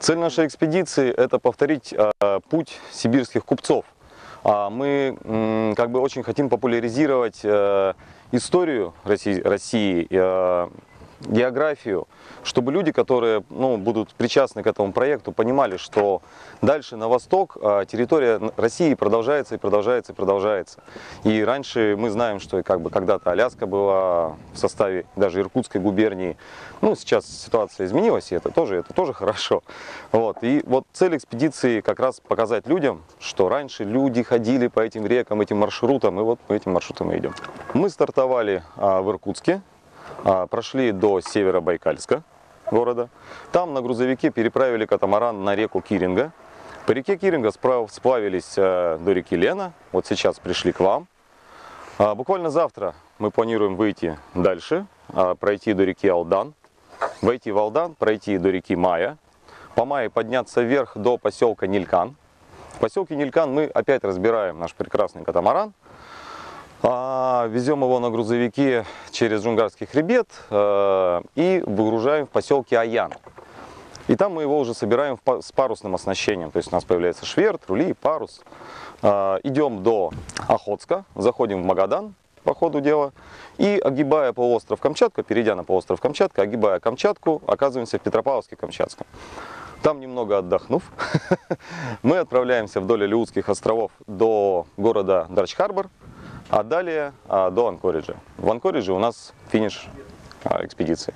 Цель нашей экспедиции – это повторить путь сибирских купцов. Мы как бы очень хотим популяризировать историю России, географию, чтобы люди, которые будут причастны к этому проекту, понимали, что дальше на восток территория России продолжается и продолжается и продолжается. И раньше мы знаем, что когда-то Аляска была в составе даже Иркутской губернии. Сейчас ситуация изменилась, и это тоже хорошо. И цель экспедиции как раз показать людям, что раньше люди ходили по этим рекам, этим маршрутам, и вот по этим маршрутам мы идем. Мы стартовали в Иркутске. Прошли до Северобайкальска города. Там на грузовике переправили катамаран на реку Киринга. По реке Киринга сплавились до реки Лена. Вот сейчас пришли к вам. Буквально завтра мы планируем выйти дальше, пройти до реки Алдан, войти в Алдан, пройти до реки Мая. По Мае подняться вверх до поселка Нилькан. В поселке Нилькан мы опять разбираем наш прекрасный катамаран. Везем его на грузовике через Джунгарский хребет и выгружаем в поселке Аян. И там мы его уже собираем с парусным оснащением. То есть у нас появляется шверт, рули, парус. Идем до Охотска, заходим в Магадан по ходу дела. И огибая полуостров Камчатка, перейдя на полуостров Камчатка, огибая Камчатку, оказываемся в Петропавловске-Камчатском. Там немного отдохнув, мы отправляемся вдоль Алеутских островов до города Дарч-Харбор. А далее до Анкориджа. В Анкоридже у нас финиш экспедиции.